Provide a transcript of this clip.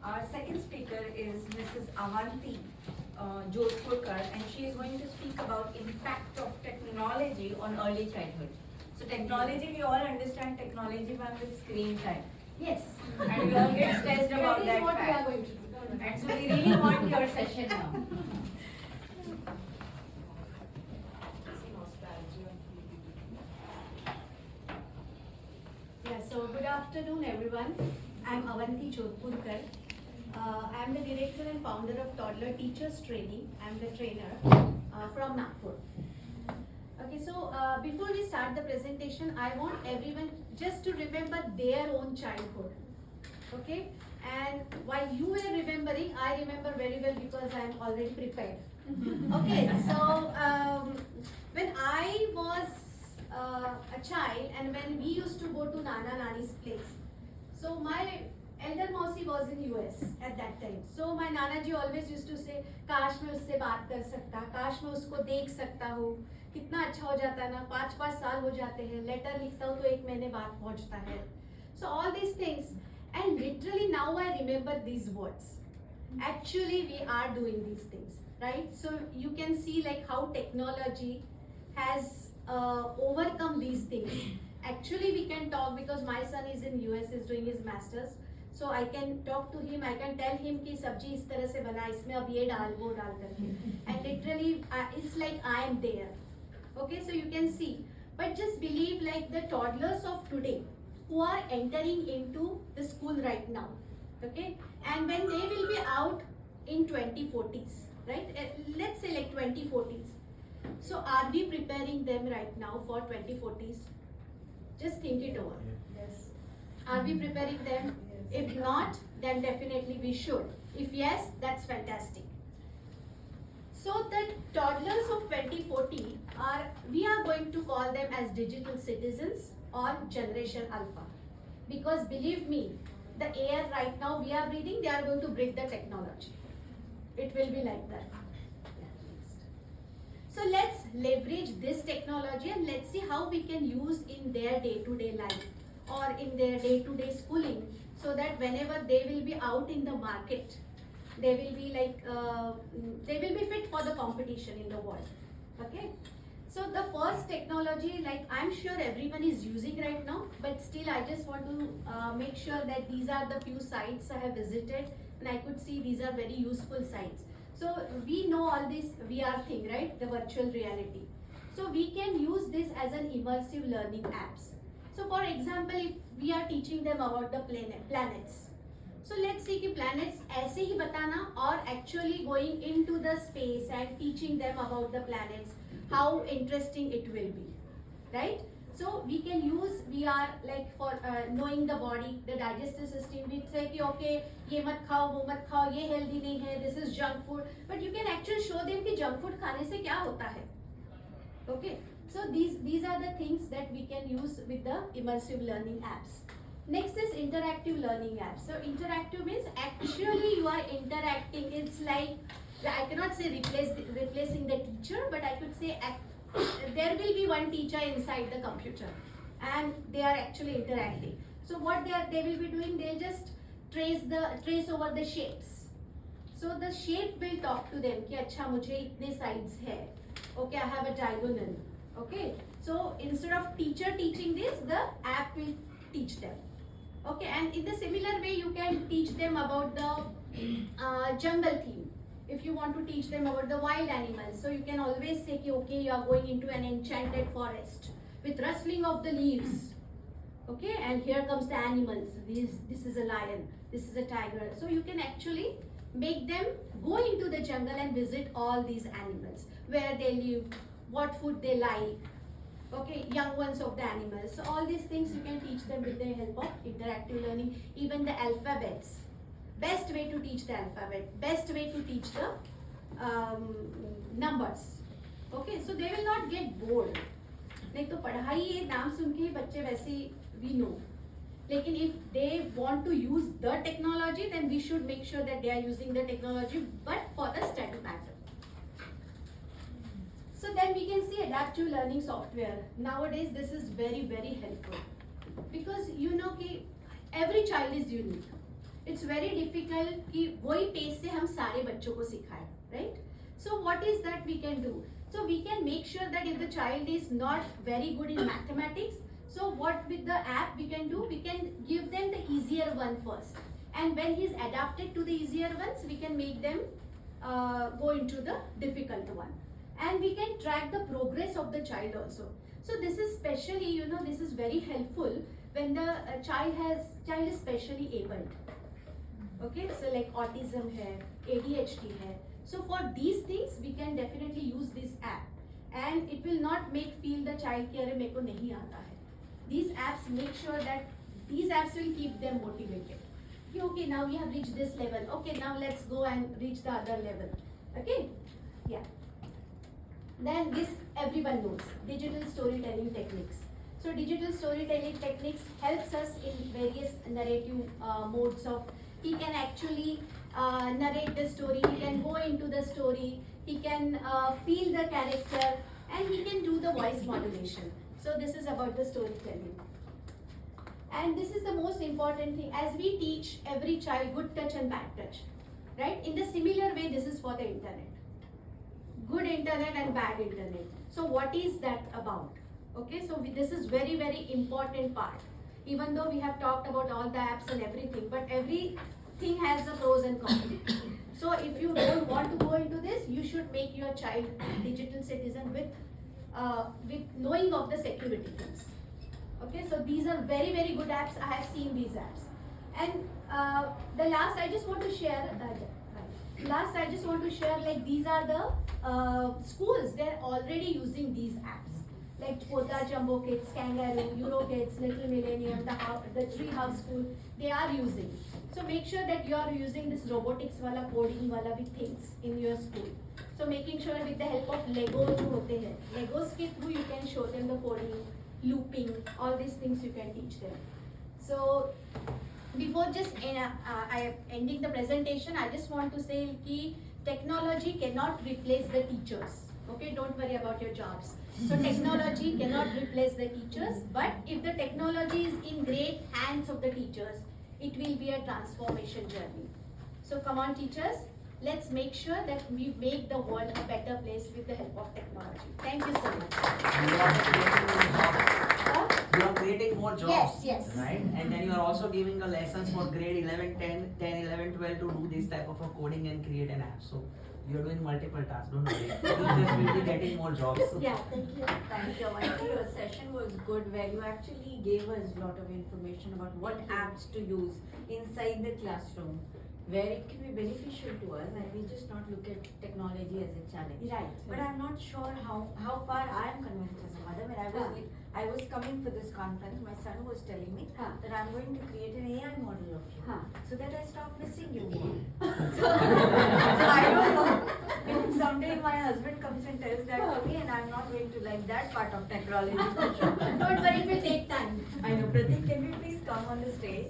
Our second speaker is Mrs. Avanti Jodhpurkar, and she is going to speak about impact of technology on early childhood. So technology, we all understand technology with screen time. Yes. And we all get stressed about that what fact. we are going to do. And so we really want your session now. Yeah, so good afternoon everyone. I'm Avanti Jodhpurkar. I'm the director and founder of Toddler Teachers Training. I'm the trainer from Nagpur. Okay, so before we start the presentation, I want everyone just to remember their own childhood. Okay, and while you were remembering, I remember very well because I'm already prepared. Okay, so when I was a child and when we used to go to Nana Nani's place, so my elder mausi was in US at that time. So my Nana ji always used to say, काश मैं उससे बात कर सकता, काश मैं उसको देख सकता हूँ, कितना अच्छा हो जाता है ना, 5-5 साल हो जाते हैं, लेटर लिखता हूँ तो 1 महीने बाद पहुँचता है. So all these things, and literally now I remember these words. Actually we are doing these things, right? So you can see like how technology has overcome these things. Actually we can talk because my son is in US, is doing his masters. So I can talk to him, I can tell him कि सब्जी इस तरह से बना, इसमें अब ये डाल वो डाल करके. And literally it's like I am there. Okay, so you can see. But just believe like the toddlers of today who are entering into the school right now. Okay, and when they will be out in 2040s, right? Let's say like 2040s. So are we preparing them right now for 2040s? Just think it over. Yes. Are we preparing them? If not, then definitely we should. If yes, that's fantastic. So the toddlers of 2040 we are going to call them as digital citizens or Generation Alpha. Because believe me, the air right now we are breathing, they are going to breathe the technology. It will be like that. So let's leverage this technology and let's see how we can use in their day-to-day life or in their day-to-day schooling, so that whenever they will be out in the market, they will be like they will be fit for the competition in the world. Okay, so the first technology, like I'm sure everyone is using right now, but still I just want to make sure that these are the few sites I have visited and I could see these are very useful sites. So we know all this VR thing, right? The virtual reality. So we can use this as an immersive learning apps. So for example, if we are teaching them about the planets. So let's see कि planets ऐसे ही बताना or actually going into the space and teaching them about the planets, how interesting it will be, right? So we can use VR like for knowing the body, the digestive system. We say कि okay, ये मत खाओ, वो मत खाओ, ये healthy नहीं है, this is junk food. But you can actually show them कि junk food खाने से क्या होता है. Okay, so these are the things that we can use with the immersive learning apps. Next is interactive learning apps. So interactive means actually you are interacting. It's like, I cannot say replacing the teacher, but I could say there will be one teacher inside the computer and they are actually interacting. So what they will be doing, they'll just trace over the shapes. So the shape will talk to them कि अच्छा मुझे इतने sides है. Okay, I have a diagonal. Okay, so instead of teacher teaching this, the app will teach them. Okay, and in the similar way you can teach them about the jungle theme. If you want to teach them about the wild animals, so you can always say कि okay, you are going into an enchanted forest with rustling of the leaves. Okay, and here comes the animals. This is a lion, this is a tiger. So you can actually make them go into the jungle and visit all these animals, where they live, what food they like. Okay, young ones of the animals. So all these things you can teach them with the help of interactive learning. Even the alphabets. Best way to teach the alphabet. Best way to teach the numbers. Okay, so they will not get bored. नहीं तो पढ़ाई ये नाम सुन के ही बच्चे वैसे we know. लेकिन if they want to use the technology, then we should make sure that they are using the technology, but for the study matter. So then we can see adaptive learning software. Nowadays this is very, very helpful. Because you know कि every child is unique. it's very difficult कि वही page से हम सारे बच्चों को सिखाएं, right? So what is that we can do? So we can make sure that if the child is not very good in mathematics, so what with the app we can do? We can give them the easier one first, and when he's adapted to the easier ones, we can make them go into the difficult one, and we can track the progress of the child also. So this is specially, you know, this is very helpful when the child is specially abled. Okay, so like autism hai, ADHD hai. So for these things, we can definitely use this app, and it will not make feel the child कि अरे मेरे को नहीं आता है. These apps make sure that these apps will keep them motivated. Okay, now we have reached this level. Okay, now let's go and reach the other level. Okay, yeah. Then this everyone knows, digital storytelling techniques. So digital storytelling techniques helps us in various narrative modes of, he can actually narrate the story, he can go into the story, he can feel the character, and he can do the voice modulation. So this is about the storytelling. And this is the most important thing, as we teach every child good touch and bad touch, right? In the similar way, this is for the internet. Good internet and bad internet. So what is that about? Okay, so this is very, very important part. Even though we have talked about all the apps and everything, but everything has the pros and cons. So if you don't want to go into this, you should make your child digital citizen with knowing of the security things. Okay, so these are very, very good apps. I have seen these apps. And the last I just want to share, like these are the schools, they're already using these apps. Like Pota, Jumbo Kids, Kangaroo, Euro Kids, Little Millennium, the Tree House School, they are using. So make sure that you are using this robotics wala, coding wala big things in your school. So making sure with the help of Lego jo hote hain, Legos ke through you can show them the coding, looping, all these things you can teach them. So before just I am ending the presentation, I just want to say that technology cannot replace the teachers. Okay, don't worry about your jobs. So technology cannot replace the teachers, but if the technology is in great hands of the teachers, it will be a transformation journey. So come on teachers, let's make sure that we make the world a better place with the help of technology. Thank you so much. You are creating more jobs. Yes, yes. Right? And then you are also giving the lessons for grade 11, 10, 11, 12 to do this type of a coding and create an app. So you are doing multiple tasks, don't worry. Teachers will be getting more jobs. Yeah, thank you. Thank you, Avanti. Your session was good, where you actually gave us a lot of information about what apps to use inside the classroom, where it can be beneficial to us, and we just not look at technology as a challenge. Right. But I'm not sure how far I am convinced as a mother. When I was coming for this conference, my son was telling me that I'm going to create an AI model of you, so that I stop missing you more. So I don't know if someday my husband comes and tells that to me, and I'm not going to like that part of technology for sure. Don't worry, it will take time. I know. Pratik, can we please come on the stage?